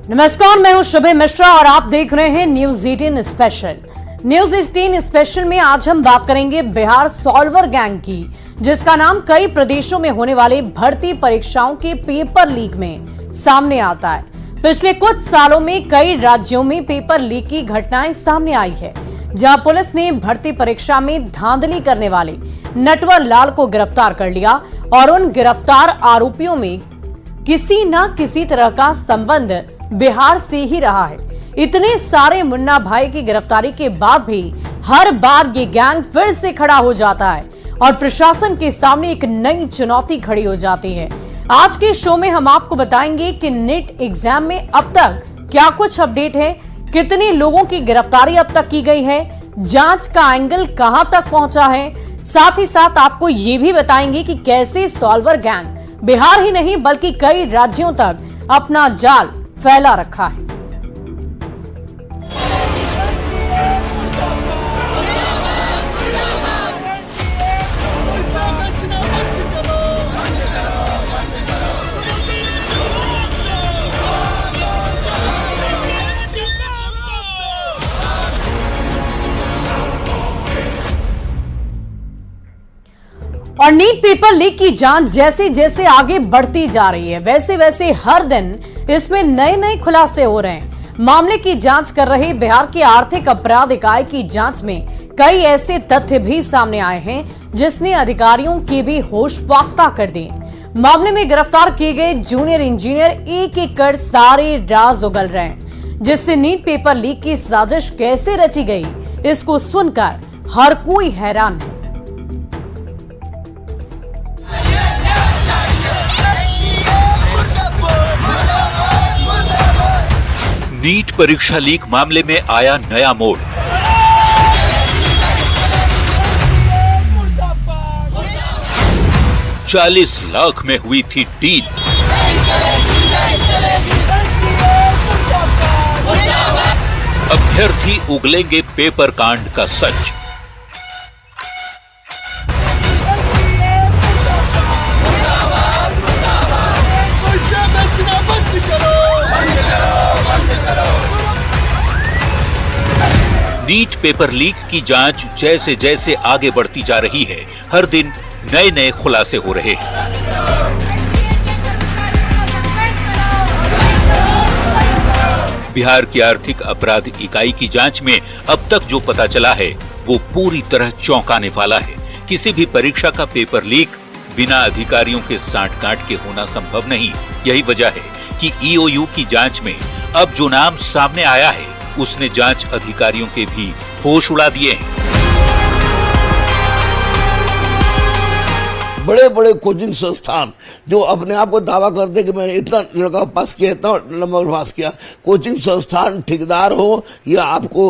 नमस्कार, मैं हूं शुभे मिश्रा और आप देख रहे हैं न्यूज 18 स्पेशल। न्यूज 18 स्पेशल में आज हम बात करेंगे बिहार सॉल्वर गैंग की, जिसका नाम कई प्रदेशों में होने वाले भर्ती परीक्षाओं के पेपर लीक में सामने आता है। पिछले कुछ सालों में कई राज्यों में पेपर लीक की घटनाएं सामने आई है, जहां पुलिस ने भर्ती परीक्षा में धांधली करने वाले नटवर लाल को गिरफ्तार कर लिया और उन गिरफ्तार आरोपियों में किसी न किसी तरह का संबंध बिहार से ही रहा है। इतने सारे मुन्ना भाई की गिरफ्तारी के बाद भी हर बार ये गैंग फिर से खड़ा हो जाता है और प्रशासन के सामने एक नई चुनौती खड़ी हो जाती है। आज के शो में हम आपको बताएंगे कि नीट एग्जाम में अब तक क्या कुछ अपडेट है, कितने लोगों की गिरफ्तारी अब तक की गई है, जांच का एंगल कहां तक पहुंचा है। साथ ही साथ आपको ये भी बताएंगे कि कैसे सॉल्वर गैंग बिहार ही नहीं बल्कि कई राज्यों तक अपना जाल फैला रखा है। और नीट पेपर लीक की जांच जैसे जैसे आगे बढ़ती जा रही है, वैसे वैसे हर दिन इसमें नए नए खुलासे हो रहे हैं। मामले की जांच कर रहे बिहार के आर्थिक अपराध इकाई की जांच में कई ऐसे तथ्य भी सामने आए हैं जिसने अधिकारियों के भी होश फाख्ता कर दिए। मामले में गिरफ्तार किए गए जूनियर इंजीनियर एक एक कर सारे राज उगल रहे हैं, जिससे नीट पेपर लीक की साजिश कैसे रची गई, इसको सुनकर हर कोई हैरान है। नीट परीक्षा लीक मामले में आया नया मोड़। $40 लाख में हुई थी डील। अभ्यर्थी उगलेंगे पेपर कांड का सच। नीट पेपर लीक की जांच जैसे जैसे आगे बढ़ती जा रही है, हर दिन नए नए खुलासे हो रहे हैं। बिहार की आर्थिक अपराध इकाई की जांच में अब तक जो पता चला है वो पूरी तरह चौंकाने वाला है। किसी भी परीक्षा का पेपर लीक बिना अधिकारियों के सांठ-गांठ के होना संभव नहीं। यही वजह है कि ईओयू की जांच में अब जो नाम सामने आया है उसने जांच अधिकारियों के भी होश उड़ा दिए हैं। बड़े बड़े कोचिंग संस्थान जो अपने आप को दावा करते कि मैंने इतना लड़का पास किया, इतना नंबर पास किया, कोचिंग संस्थान ठेकेदार हो या आपको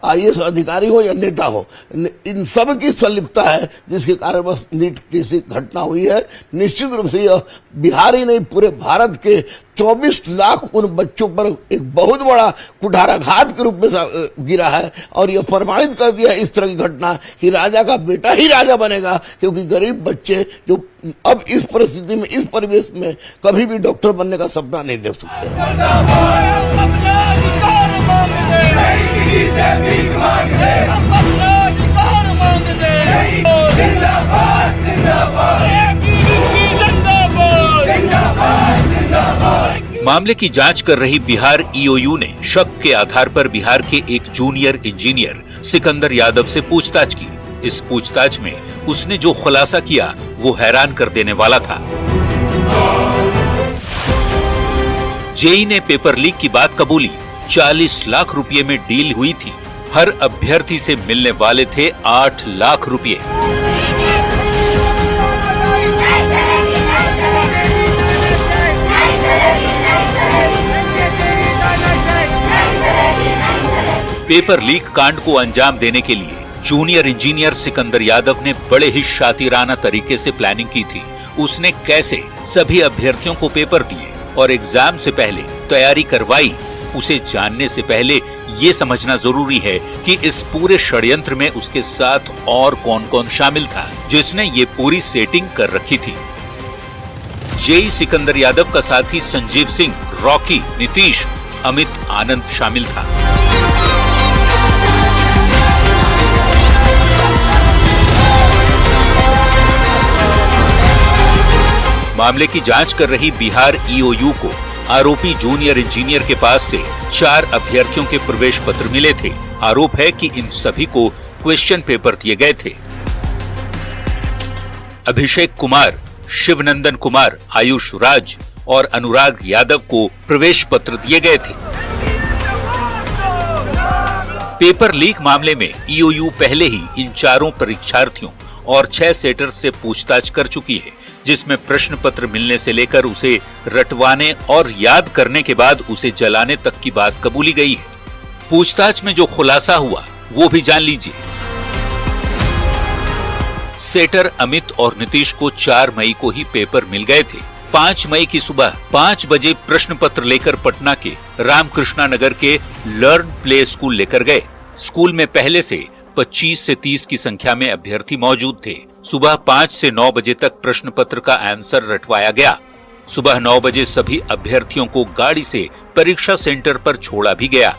आईएएस अधिकारी हो या नेता हो, इन सब की संलिप्तता है, जिसके कारण बस नीट की घटना हुई है। निश्चित रूप से यह बिहार ही नहीं पूरे भारत के 24 लाख उन बच्चों पर एक बहुत बड़ा कुठाराघात के रूप में गिरा है और यह प्रमाणित कर दिया है इस तरह की घटना कि राजा का बेटा ही राजा बनेगा, क्योंकि गरीब बच्चे जो अब इस परिस्थिति में, इस परिवेश में कभी भी डॉक्टर बनने का सपना नहीं देख सकते। मामले की जांच कर रही बिहार ईओयू ने शक के आधार पर बिहार के एक जूनियर इंजीनियर सिकंदर यादव से पूछताछ की। इस पूछताछ में उसने जो खुलासा किया वो हैरान कर देने वाला था। जेई ने पेपर लीक की बात कबूली। 40 लाख रुपए में डील हुई थी। हर अभ्यर्थी से मिलने वाले थे 8 लाख रुपए। पेपर लीक कांड को अंजाम देने के लिए जूनियर इंजीनियर सिकंदर यादव ने बड़े ही शातिराना तरीके से प्लानिंग की थी। उसने कैसे सभी अभ्यर्थियों को पेपर दिए और एग्जाम से पहले तैयारी करवाई, उसे जानने से पहले ये समझना जरूरी है कि इस पूरे षड्यंत्र में उसके साथ और कौन-कौन शामिल था, जिसने ये पूरी सेटिंग कर रखी थी। जेई सिकंदर यादव का साथी संजीव सिंह रॉकी, नीतीश, अमित, आनंद शामिल था। मामले की जांच कर रही बिहार ईओयू को आरोपी जूनियर इंजीनियर के पास से 4 अभ्यर्थियों के प्रवेश पत्र मिले थे। आरोप है कि इन सभी को क्वेश्चन पेपर दिए गए थे। अभिषेक कुमार, शिवनंदन कुमार, आयुष राज और अनुराग यादव को प्रवेश पत्र दिए गए थे। पेपर लीक मामले में ईओयू पहले ही इन 4 परीक्षार्थियों और 6 सेटर्स से पूछताछ कर चुकी है, जिसमें प्रश्न पत्र मिलने से लेकर उसे रटवाने और याद करने के बाद उसे जलाने तक की बात कबूली गई है। पूछताछ में जो खुलासा हुआ वो भी जान लीजिए। सेटर अमित और नीतीश को 4 मई को ही पेपर मिल गए थे। 5 मई की सुबह 5 बजे प्रश्न पत्र लेकर पटना के रामकृष्णा नगर के लर्न प्ले स्कूल लेकर गए। स्कूल में पहले से 25 से 30 की संख्या में अभ्यर्थी मौजूद थे। सुबह 5 से 9 बजे तक प्रश्न पत्र का आंसर रटवाया गया। सुबह 9 बजे सभी अभ्यर्थियों को गाड़ी से परीक्षा सेंटर पर छोड़ा भी गया।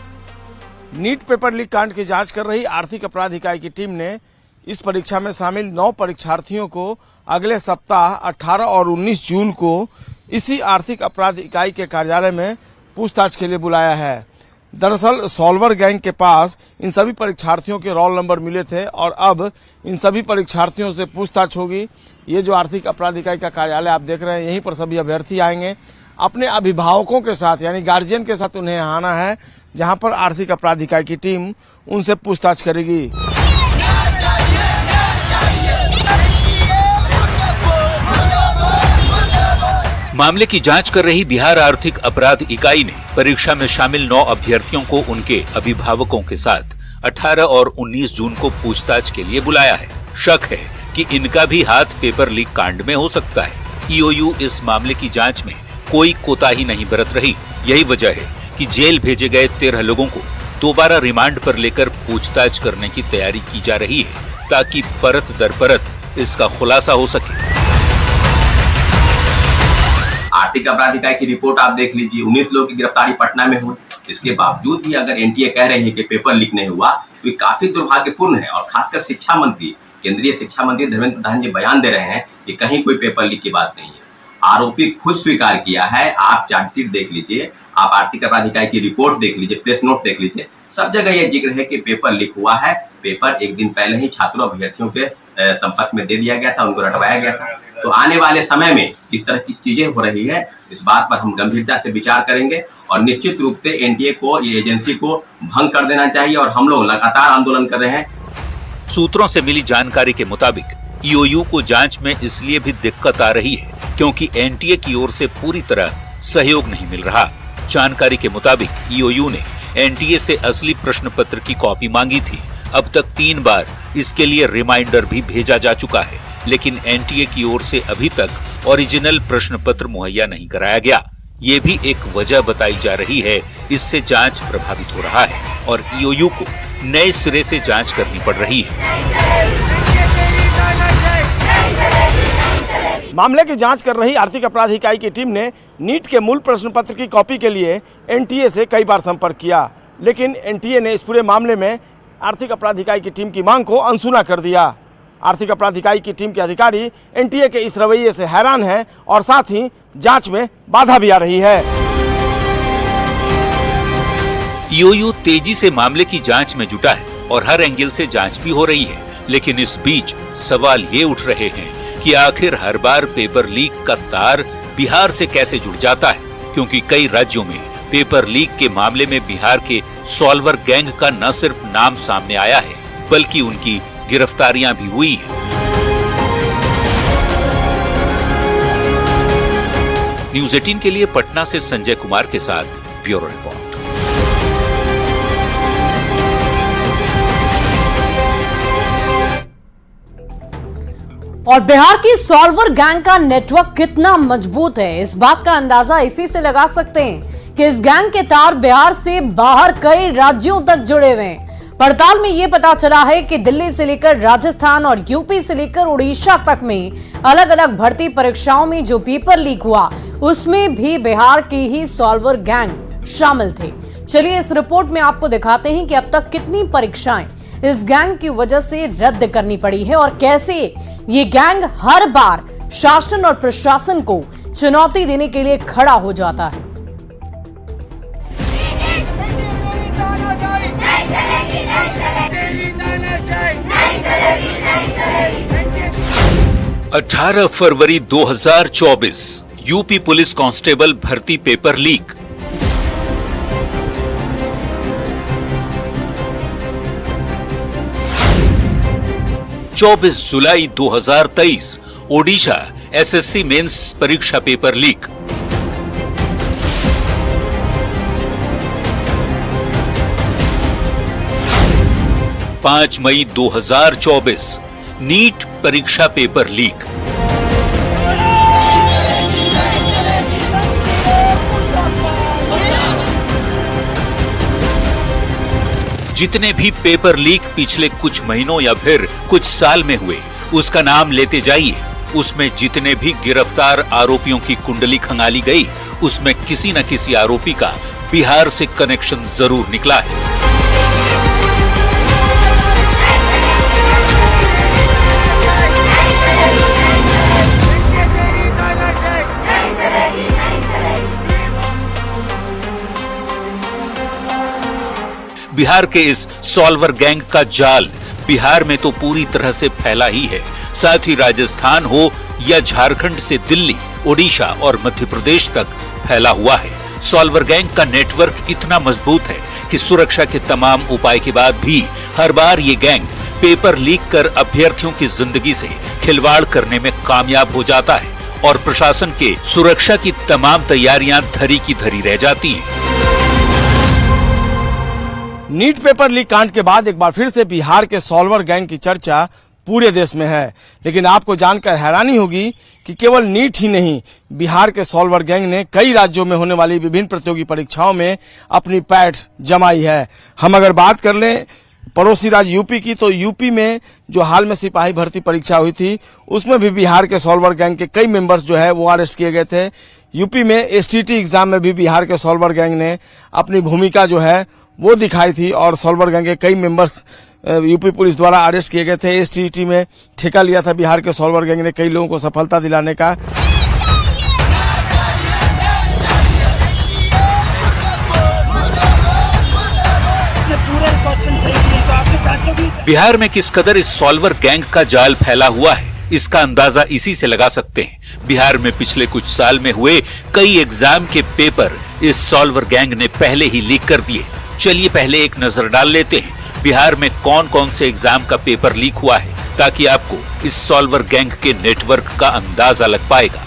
नीट पेपर लीक कांड की जांच कर रही आर्थिक अपराध इकाई की टीम ने इस परीक्षा में शामिल 9 परीक्षार्थियों को अगले सप्ताह 18 और 19 जून को इसी आर्थिक अपराध इकाई के कार्यालय में पूछताछ के लिए बुलाया है। दरअसल सॉल्वर गैंग के पास इन सभी परीक्षार्थियों के रोल नंबर मिले थे और अब इन सभी परीक्षार्थियों से पूछताछ होगी। ये जो आर्थिक अपराध इकाई का कार्यालय आप देख रहे हैं, यहीं पर सभी अभ्यर्थी आएंगे। अपने अभिभावकों के साथ यानी गार्जियन के साथ उन्हें आना है, जहां पर आर्थिक अपराध इकाई की टीम उनसे पूछताछ करेगी। मामले की जांच कर रही बिहार आर्थिक अपराध इकाई ने परीक्षा में शामिल 9 अभ्यर्थियों को उनके अभिभावकों के साथ 18 और 19 जून को पूछताछ के लिए बुलाया है। शक है कि इनका भी हाथ पेपर लीक कांड में हो सकता है। ईओयू इस मामले की जांच में कोई कोताही नहीं बरत रही। यही वजह है कि जेल भेजे गए 13 लोगों को दोबारा रिमांड पर लेकर पूछताछ करने की तैयारी की जा रही है, ताकि परत दर परत इसका खुलासा हो सके। आर्थिक अपराध इकाई की रिपोर्ट आप देख लीजिए। 19 लोगों की गिरफ्तारी पटना में हुई। इसके बावजूद भी अगर एनटीए कह रही है कि पेपर लीक नहीं हुआ, तो ये काफी दुर्भाग्यपूर्ण है। और खासकर शिक्षा मंत्री, केंद्रीय शिक्षा मंत्री धर्मेंद्र प्रधान जी बयान दे रहे हैं कि कहीं कोई पेपर लीक की बात नहीं है। आरोपी खुद स्वीकार किया है। आप चार्जशीट देख लीजिए, आप आर्थिक अपराध इकाई की रिपोर्ट देख लीजिए, प्रेस नोट देख लीजिए, सब जगह यह जिक्र है कि पेपर लीक हुआ है। पेपर एक दिन पहले ही छात्रों अभ्यर्थियों के संपर्क में दे दिया गया था, उनको रटवाया गया था। तो आने वाले समय में इस तरह की चीजें हो रही है, इस बात पर हम गंभीरता से विचार करेंगे और निश्चित रूप से एनटीए को, ये एजेंसी को भंग कर देना चाहिए। और हम लोग लगातार आंदोलन कर रहे हैं। सूत्रों से मिली जानकारी के मुताबिक ईओयू को जांच में इसलिए भी दिक्कत आ रही है क्योंकि एनटीए की ओर से पूरी तरह सहयोग नहीं मिल रहा। जानकारी के मुताबिक ईओयू ने एनटीए से असली प्रश्न पत्र की कॉपी मांगी थी। अब तक 3 बार इसके लिए रिमाइंडर भी भेजा जा चुका है, लेकिन एनटीए की ओर से अभी तक ओरिजिनल प्रश्न पत्र मुहैया नहीं कराया गया। ये भी एक वजह बताई जा रही है। इससे जांच प्रभावित हो रहा है और ईओयू को नए सिरे से जांच करनी पड़ रही है। मामले की जांच कर रही आर्थिक अपराध इकाई की टीम ने नीट के मूल प्रश्न पत्र की कॉपी के लिए एनटीए से कई बार संपर्क किया, लेकिन एनटीए ने इस पूरे मामले में आर्थिक अपराध इकाई की टीम की मांग को अनसुना कर दिया। आर्थिक अपराध इकाई की टीम के अधिकारी एनटीए के इस रवैये से हैरान हैं और साथ ही जांच में बाधा भी आ रही है। ईओयू तेजी से मामले की जांच में जुटा है और हर एंगल से जांच भी हो रही है, लेकिन इस बीच सवाल ये उठ रहे हैं कि आखिर हर बार पेपर लीक का तार बिहार से कैसे जुड़ जाता है, क्योंकि कई राज्यों में पेपर लीक के मामले में बिहार के सॉल्वर गैंग का न सिर्फ नाम सामने आया है, बल्कि उनकी गिरफ्तारियां भी हुई हैं। न्यूज़ 18 के लिए पटना से संजय कुमार के साथ ब्यूरो रिपोर्ट। और बिहार की सॉल्वर गैंग का नेटवर्क कितना मजबूत है, इस बात का अंदाजा इसी से लगा सकते हैं कि इस गैंग के तार बिहार से बाहर कई राज्यों तक जुड़े हुए हैं। पड़ताल में ये पता चला है कि दिल्ली से लेकर राजस्थान और यूपी से लेकर उड़ीसा तक में अलग अलग भर्ती परीक्षाओं में जो पेपर लीक हुआ उसमें भी बिहार के ही सॉल्वर गैंग शामिल थे। चलिए इस रिपोर्ट में आपको दिखाते हैं कि अब तक कितनी परीक्षाएं इस गैंग की वजह से रद्द करनी पड़ी है और कैसे ये गैंग हर बार शासन और प्रशासन को चुनौती देने के लिए खड़ा हो जाता है। 18 फरवरी 2024 यूपी पुलिस कांस्टेबल भर्ती पेपर लीक। चौबीस जुलाई 2023 ओडिशा एसएससी मेंस परीक्षा पेपर लीक। 5 मई 2024 नीट परीक्षा पेपर लीक। जितने भी पेपर लीक पिछले कुछ महीनों या फिर कुछ साल में हुए उसका नाम लेते जाइए, उसमें जितने भी गिरफ्तार आरोपियों की कुंडली खंगाली गई उसमें किसी न किसी आरोपी का बिहार से कनेक्शन जरूर निकला है। बिहार के इस सॉल्वर गैंग का जाल बिहार में तो पूरी तरह से फैला ही है, साथ ही राजस्थान हो या झारखंड से दिल्ली, ओडिशा और मध्य प्रदेश तक फैला हुआ है। सॉल्वर गैंग का नेटवर्क इतना मजबूत है कि सुरक्षा के तमाम उपाय के बाद भी हर बार ये गैंग पेपर लीक कर अभ्यर्थियों की जिंदगी से खिलवाड़ करने में कामयाब हो जाता है और प्रशासन के सुरक्षा की तमाम तैयारियां धरी की धरी रह जाती हैं। नीट पेपर लीक कांड के बाद एक बार फिर से बिहार के सॉल्वर गैंग की चर्चा पूरे देश में है, लेकिन आपको जानकर हैरानी होगी कि केवल नीट ही नहीं, बिहार के सॉल्वर गैंग ने कई राज्यों में होने वाली विभिन्न प्रतियोगी परीक्षाओं में अपनी पैठ जमाई है। हम अगर बात कर लें पड़ोसी राज्य यूपी की, तो यूपी में जो हाल में सिपाही भर्ती परीक्षा हुई थी उसमें भी बिहार के सॉल्वर गैंग के कई मेंबर्स जो है वो अरेस्ट किए गए थे। यूपी में एसटीटी एग्जाम में भी बिहार के सॉल्वर गैंग ने अपनी भूमिका जो है वो दिखाई थी और सॉल्वर गैंग के कई मेंबर्स यूपी पुलिस द्वारा अरेस्ट किए गए थे। एसटीटी में ठेका लिया था बिहार के सॉल्वर गैंग ने कई लोगों को सफलता दिलाने का। बिहार में किस कदर इस सॉल्वर गैंग का जाल फैला हुआ है इसका अंदाजा इसी से लगा सकते हैं। बिहार में पिछले कुछ साल में हुए कई एग्जाम के पेपर इस सॉल्वर गैंग ने पहले ही लीक कर दिए। चलिए पहले एक नजर डाल लेते हैं बिहार में कौन कौन से एग्जाम का पेपर लीक हुआ है, ताकि आपको इस सॉल्वर गैंग के नेटवर्क का अंदाजा लग पाएगा।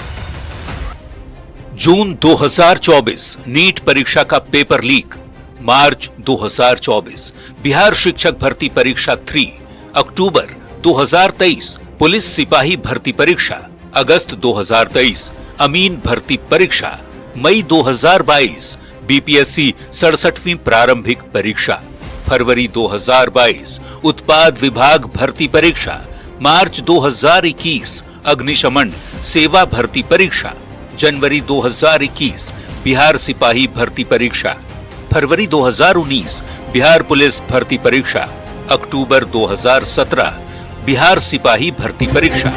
जून 2024 नीट परीक्षा का पेपर लीक। मार्च 2024 बिहार शिक्षक भर्ती परीक्षा 3। अक्टूबर 2023 पुलिस सिपाही भर्ती परीक्षा। अगस्त 2023 अमीन भर्ती परीक्षा। मई 2022 बीपीएससी 67वीं प्रारंभिक परीक्षा। फरवरी 2022 उत्पाद विभाग भर्ती परीक्षा। मार्च 2021 अग्निशमन सेवा भर्ती परीक्षा। जनवरी 2021 बिहार सिपाही भर्ती परीक्षा। फरवरी 2019 बिहार पुलिस भर्ती परीक्षा। अक्टूबर 2017 बिहार सिपाही भर्ती परीक्षा।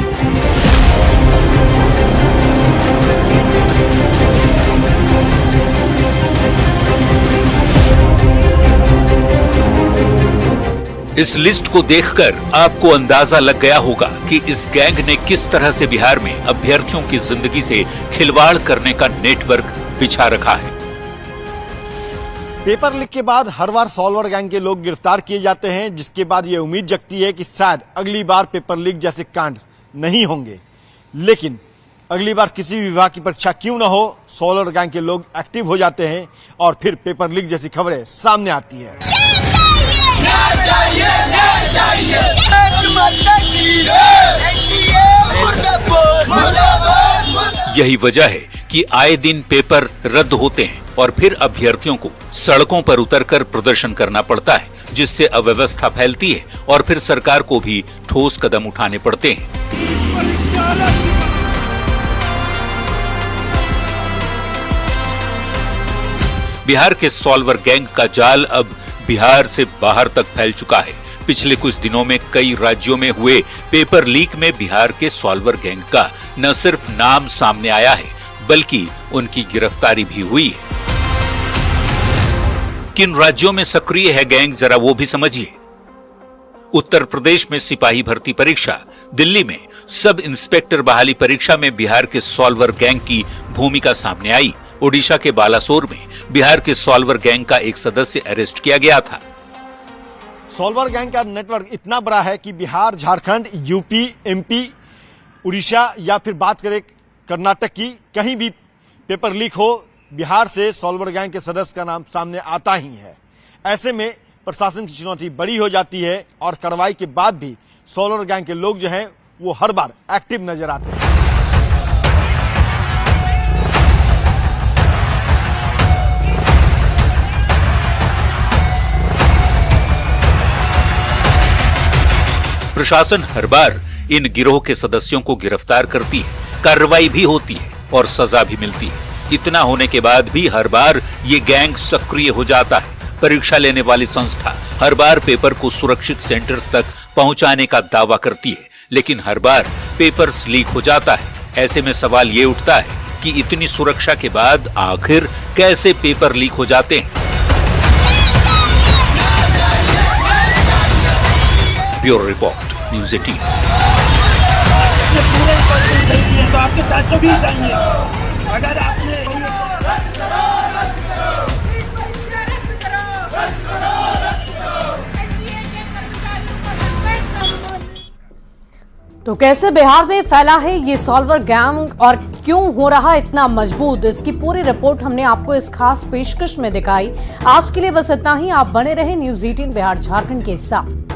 इस लिस्ट को देखकर आपको अंदाजा लग गया होगा कि इस गैंग ने किस तरह से बिहार में अभ्यर्थियों की जिंदगी से खिलवाड़ करने का नेटवर्क बिछा रखा है। पेपर लीक के बाद हर बार सॉल्वर गैंग के लोग गिरफ्तार किए जाते हैं, जिसके बाद ये उम्मीद जगती है कि शायद अगली बार पेपर लीक जैसे कांड नहीं होंगे। लेकिन अगली बार किसी भी विभाग की परीक्षा क्यों ना हो, सॉल्वर गैंग के लोग एक्टिव हो जाते हैं और फिर पेपर लीक जैसी खबरें सामने आती है। यही वजह है कि आए दिन पेपर रद्द होते हैं और फिर अभ्यर्थियों को सड़कों पर उतरकर प्रदर्शन करना पड़ता है, जिससे अव्यवस्था फैलती है और फिर सरकार को भी ठोस कदम उठाने पड़ते हैं। बिहार के सॉल्वर गैंग का जाल अब बिहार से बाहर तक फैल चुका है। पिछले कुछ दिनों में कई राज्यों में हुए पेपर लीक में बिहार के सॉल्वर गैंग का न सिर्फ नाम सामने आया है, बल्कि उनकी गिरफ्तारी भी हुई है। किन राज्यों में सक्रिय है गैंग, जरा वो भी समझिए। उत्तर प्रदेश में सिपाही भर्ती परीक्षा, दिल्ली में सब इंस्पेक्टर बहाली परीक्षा में बिहार के सॉल्वर गैंग की भूमिका सामने आई। ओडिशा के बालासोर में बिहार के सॉल्वर गैंग का एक सदस्य अरेस्ट किया गया था। सॉल्वर गैंग का नेटवर्क इतना बड़ा है कि बिहार, झारखंड, यूपी, एमपी, उड़ीसा या फिर बात करें कर्नाटक की, कहीं भी पेपर लीक हो, बिहार से सॉल्वर गैंग के सदस्य का नाम सामने आता ही है। ऐसे में प्रशासन की चुनौती बड़ी हो जाती है और कार्रवाई के बाद भी सॉल्वर गैंग के लोग जो हैं वो हर बार एक्टिव नजर आते हैं। प्रशासन हर बार इन गिरोह के सदस्यों को गिरफ्तार करती है, कार्रवाई भी होती है और सजा भी मिलती है। इतना होने के बाद भी हर बार ये गैंग सक्रिय हो जाता है। परीक्षा लेने वाली संस्था हर बार पेपर को सुरक्षित सेंटर्स तक पहुंचाने का दावा करती है, लेकिन हर बार पेपर्स लीक हो जाता है। ऐसे में सवाल ये उठता है कि इतनी सुरक्षा के बाद आखिर कैसे पेपर लीक हो जाते हैं। Bureau report, news 18। तो आपके 720 चाहिए। अगर आपने तो कैसे बिहार में फैला है ये सॉल्वर गैंग और क्यों हो रहा इतना मजबूत, इसकी पूरी रिपोर्ट हमने आपको इस खास पेशकश में दिखाई। आज के लिए बस इतना ही। आप बने रहे न्यूज़ 18 बिहार झारखंड के साथ।